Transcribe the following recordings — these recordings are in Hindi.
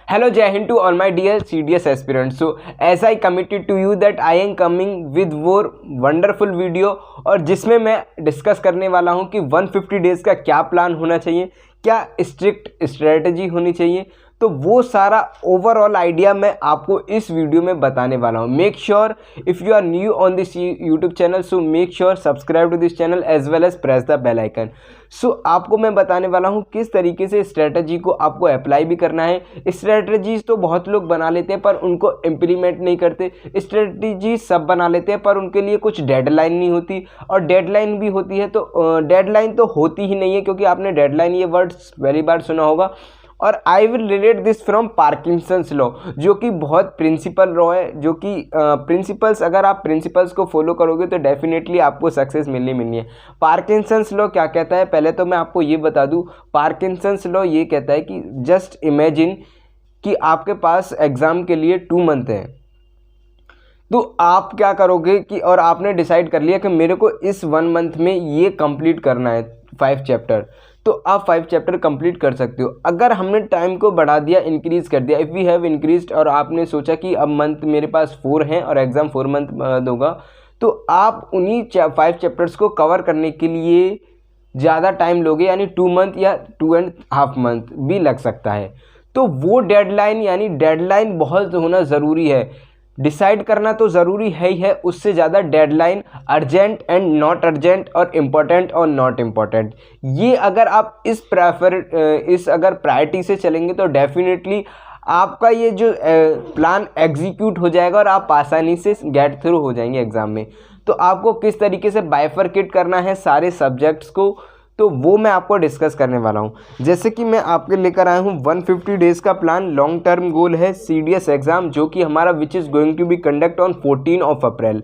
Hello Jai Hind to all my dear CDS aspirants. So as I committed to you that I am coming with more wonderful video और जिसमें मैं डिस्कस करने वाला हूं कि 150 डेज़ का क्या प्लान होना चाहिए, क्या स्ट्रिक्ट स्ट्रेटजी होनी चाहिए, तो वो सारा ओवरऑल आइडिया मैं आपको इस वीडियो में बताने वाला हूँ. Make sure if you are new on this YouTube channel so make sure subscribe to this channel as well as press the bell icon. So आपको मैं बताने वाला हूँ किस तरीके से स्ट्रेटजी को आपको अप्लाई भी करना है. स्ट्रेटजीज तो बहुत लोग बना लेते हैं पर उनको इम्प्लीमेंट नहीं करते. स्ट्रेटजी सब बना लेते हैं पर उनके लिए कुछ डेडलाइन नहीं होती, और डेडलाइन भी होती है तो डेडलाइन तो होती ही नहीं है, क्योंकि आपने डेडलाइन ये वर्ड पहली बार सुना होगा. और I will relate this from Parkinson's law, जो कि बहुत प्रिंसिपल लॉ है, जो कि प्रिंसिपल्स अगर आप प्रिंसिपल्स को फॉलो करोगे तो डेफिनेटली आपको सक्सेस मिलनी है. पार्किंसंस लॉ क्या कहता है, पहले तो मैं आपको ये बता दूं. पार्किंसंस लॉ ये कहता है कि जस्ट इमेजिन कि आपके पास एग्ज़ाम के लिए 2 मंथ है, तो आप क्या करोगे कि और आपने डिसाइड कर लिया कि मेरे को इस 1 मंथ में ये कंप्लीट करना है 5 चैप्टर, तो आप 5 चैप्टर कंप्लीट कर सकते हो. अगर हमने टाइम को बढ़ा दिया, इंक्रीज़ कर दिया, इफ़ वी हैव इंक्रीज्ड, और आपने सोचा कि अब मंथ मेरे पास 4 हैं और एग्ज़ाम 4 मंथ बाद होगा, तो आप उन्हीं 5 चैप्टर्स को कवर करने के लिए ज़्यादा टाइम लोगे, यानी 2 मंथ या 2.5 मंथ भी लग सकता है. तो वो डेडलाइन, यानी डेडलाइन बहुत होना ज़रूरी है. डिसाइड करना तो ज़रूरी है ही है, उससे ज़्यादा deadline, urgent and not urgent, और इम्पोर्टेंट और नॉट इम्पोर्टेंट, ये अगर आप इस अगर प्रायोरिटी से चलेंगे तो डेफिनेटली आपका ये जो प्लान एग्जीक्यूट हो जाएगा और आप आसानी से गेट थ्रू हो जाएंगे एग्ज़ाम में. तो आपको किस तरीके से बाइफरकेट करना है सारे सब्जेक्ट्स को, तो वो मैं आपको डिस्कस करने वाला हूँ. जैसे कि मैं आपके लेकर आया हूँ 150 डेज़ का प्लान. लॉन्ग टर्म गोल है CDS एग्ज़ाम, जो कि हमारा which is going to be conduct on 14 April.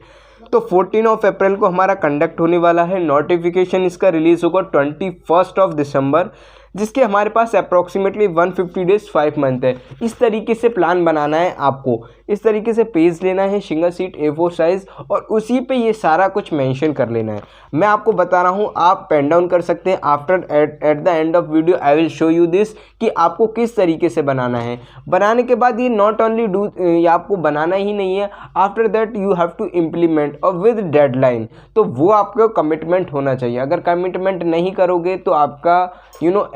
तो 14 अप्रैल को हमारा कंडक्ट होने वाला है. नोटिफिकेशन इसका रिलीज़ होगा 21 दिसंबर, जिसके हमारे पास अप्रॉक्सीमेटली 150 डेज़ 5 मंथ है. इस तरीके से प्लान बनाना है आपको. इस तरीके से पेज लेना है सिंगल सीट A4 साइज़, और उसी पे ये सारा कुछ मेंशन कर लेना है. मैं आपको बता रहा हूँ, आप पेन डाउन कर सकते हैं. After at the end of video I will show you this कि आपको किस तरीके से बनाना है. बनाने के बाद ये नॉट ओनली डू, ये आपको बनाना ही नहीं है, after that you have to implement और विद डेडलाइन. तो वो आपको कमिटमेंट होना चाहिए. अगर कमिटमेंट नहीं करोगे तो आपका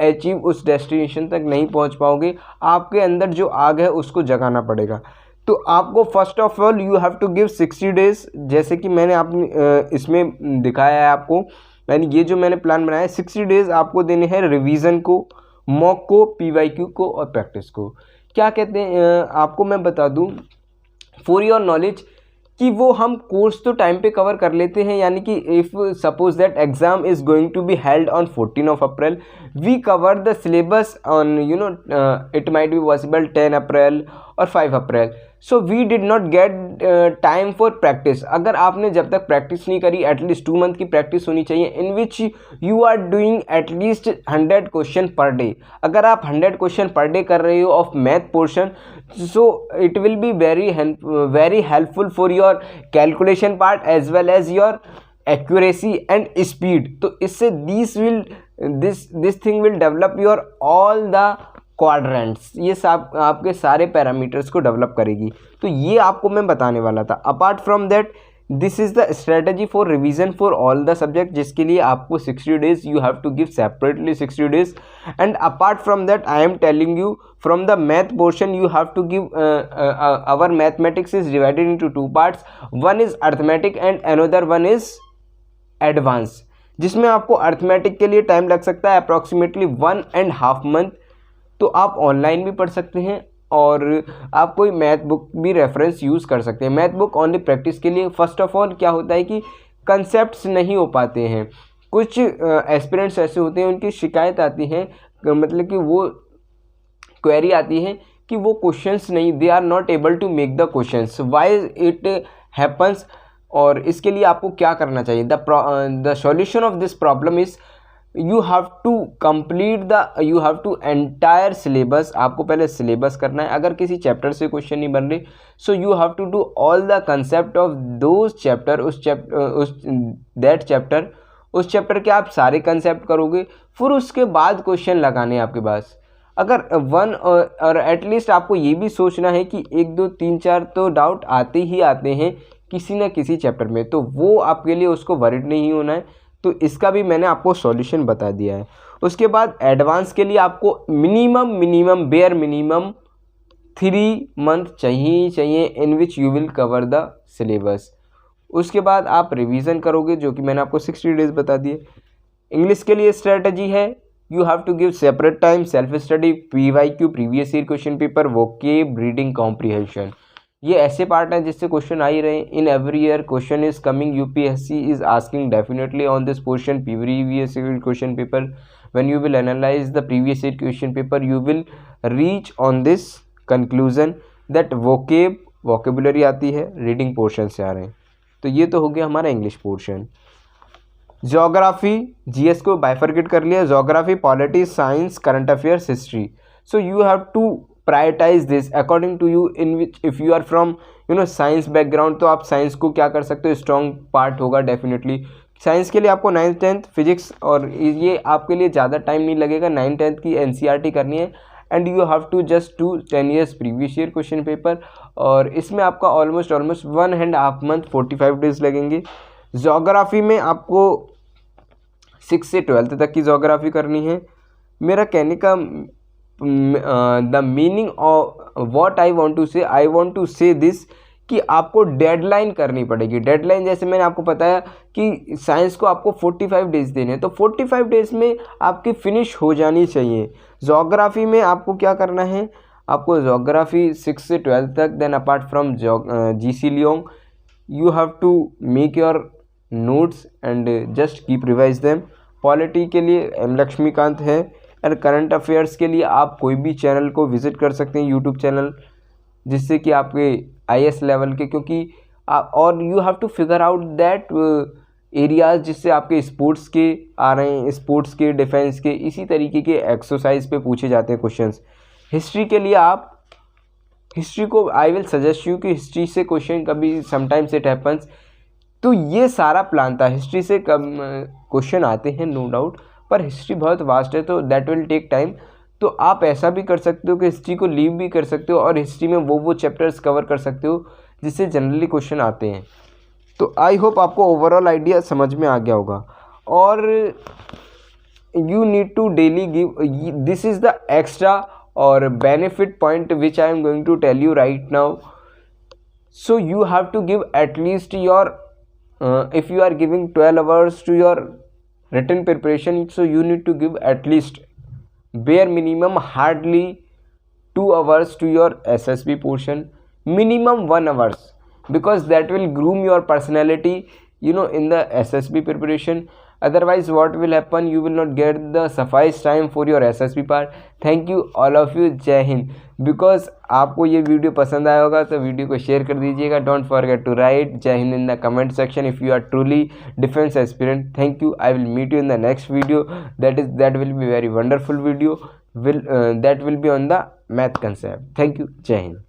अचीव उस डेस्टिनेशन तक नहीं पहुंच पाओगे. आपके अंदर जो आग है उसको जगाना पड़ेगा. तो आपको first of all you have to give 60 days, जैसे कि मैंने इसमें दिखाया है आपको. यानी ये जो मैंने प्लान बनाया है, 60 डेज़ आपको देने हैं रिवीजन को, मॉक को, PYQ को और प्रैक्टिस को. क्या कहते हैं, आपको मैं बता दूं फॉर योर नॉलेज कि वो हम कोर्स तो टाइम पे कवर कर लेते हैं. यानी कि if suppose that exam is going to be held on 14 April, we cover the syllabus on it might be possible 10 April और 5 April. So we did not get time for practice. अगर आपने जब तक प्रैक्टिस नहीं करी, एटलीस्ट 2 मंथ की प्रैक्टिस होनी चाहिए, in which you are doing at least 100 question per day. अगर आप 100 क्वेश्चन पर डे कर रहे हो of math portion, so it will be very helpful for your calculation part as well as your accuracy and speed. तो इससे this thing will develop your all the quadrants. ये सब आपके सारे पैरामीटर्स को डेवलप करेगी. तो ये आपको मैं बताने वाला था. Apart from that, this is the strategy for revision for all the subject, जिसके लिए आपको 60 days you have to give separately 60 days. And apart from that I am telling you from the math portion you have to give our mathematics is divided into 2 parts. One is arithmetic and another one is advance, जिसमें आपको अर्थमेटिक के लिए टाइम लग सकता है अप्रॉक्सीमेटली 1.5 मंथ. तो आप ऑनलाइन भी पढ़ सकते हैं और आप कोई मैथ बुक भी रेफरेंस यूज़ कर सकते हैं. मैथ बुक ओनली प्रैक्टिस के लिए. फर्स्ट ऑफ ऑल क्या होता है कि कंसेप्ट्स नहीं हो पाते हैं. कुछ एस्पिरेंट्स ऐसे होते हैं, उनकी शिकायत आती है, मतलब कि वो क्वेरी आती है कि वो क्वेश्चंस नहीं, they are not able to make the questions, why it happens. और इसके लिए आपको क्या करना चाहिए? The solution of this problem is you have to entire syllabus. आपको पहले सिलेबस करना है. अगर किसी चैप्टर से क्वेश्चन नहीं बन रहे, so you have to do all the concept of those chapter. उस चैप्टर के आप सारे कंसेप्ट करोगे, फिर उसके बाद क्वेश्चन लगाने आपके पास. अगर वन और एटलीस्ट आपको ये भी सोचना है कि 1 2 3 4 तो डाउट आते ही आते हैं किसी ना किसी चैप्टर में, तो वो आपके लिए उसको वरीड नहीं होना है। तो इसका भी मैंने आपको सॉल्यूशन बता दिया है। उसके बाद एडवांस के लिए आपको मिनिमम बेयर मिनिमम 3 मंथ चाहिए in which you will cover the syllabus. उसके बाद आप रिवीजन करोगे, जो कि मैंने आपको 60 डेज बता दिए। इंग्लिश के लिए स्ट्रेटजी है, you have to give separate time self study, PYQ previous year question paper, vocab, reading comprehension. ये ऐसे पार्ट हैं जिससे क्वेश्चन आ ही रहे हैं। In every year question is coming, UPSC is asking definitely on this portion previous year question paper. When you will analyse the previous year question paper you will reach on this conclusion that vocabulary आती है, रीडिंग पोर्शन से आ रहे हैं। तो ये तो हो गया हमारा इंग्लिश पोर्शन। ज्योग्राफी GS को बाइफरकेट कर लिया, geography, polity, science, current affairs, history. So you have to prioritise this according to you, in which if you are from science background तो आप साइंस को क्या कर सकते हो, स्ट्रॉन्ग पार्ट होगा डेफिनेटली। साइंस के लिए आपको 9th 10th फिजिक्स, और ये आपके लिए ज़्यादा टाइम नहीं लगेगा, 9th 10th की NCERT करनी है। And you have to just do 10 years previous year question paper, और इसमें आपका ऑलमोस्ट 1.5 month 45 days लगेंगे। ज्योग्राफी में आपको 6 से 12th तक की ज्योग्राफी करनी है। मेरा कहने का the meaning of what I want to say this कि आपको डेडलाइन करनी पड़ेगी। डेडलाइन जैसे मैंने आपको बताया कि साइंस को आपको 45 डेज देने हैं, तो 45 डेज में आपकी फिनिश हो जानी चाहिए। ज्योग्राफी में आपको क्या करना है, आपको ज्योग्राफी 6 से 12th तक, then apart from GC Leong you have to make your notes and just keep revise them. Polity के लिए M लक्ष्मीकांत है, और करंट अफेयर्स के लिए आप कोई भी चैनल को विजिट कर सकते हैं, यूट्यूब चैनल, जिससे कि आपके IS लेवल के, क्योंकि और you have to figure out that areas जिससे आपके स्पोर्ट्स के आ रहे हैं, स्पोर्ट्स के, डिफेंस के, इसी तरीके के एक्सरसाइज पे पूछे जाते हैं क्वेश्चंस। हिस्ट्री के लिए आप हिस्ट्री को आई विल सजेस्ट यू कि हिस्ट्री से क्वेश्चन कभी समटाइम्स इट हैपन्स। तो ये सारा प्लान था। हिस्ट्री से कम क्वेश्चन आते हैं नो डाउट, पर हिस्ट्री बहुत वास्ट है, तो दैट विल टेक टाइम। तो आप ऐसा भी कर सकते हो कि हिस्ट्री को लीव भी कर सकते हो, और हिस्ट्री में वो चैप्टर्स कवर कर सकते हो जिससे जनरली क्वेश्चन आते हैं। तो आई होप आपको ओवरऑल आइडिया समझ में आ गया होगा। और you need to daily give, this is the extra और benefit point which I am going to tell you right now. So you have to give at least your if you are giving 12 hours to your written preparation, so you need to give at least bare minimum hardly 2 hours to your SSB portion, minimum 1 hours, because that will groom your personality in the SSB preparation. Otherwise what will happen, you will not get the suffice time for your SSB part. Thank you all of you, जय हिंद। बिकॉज आपको ये वीडियो पसंद आया होगा तो वीडियो को शेयर कर दीजिएगा। Don't forget to write Jai Hind in the comment section if you are truly defence aspirant. Thank you. I will meet you in the next video, that will be very wonderful video, that will be on the math concept. Thank you. जय हिंद।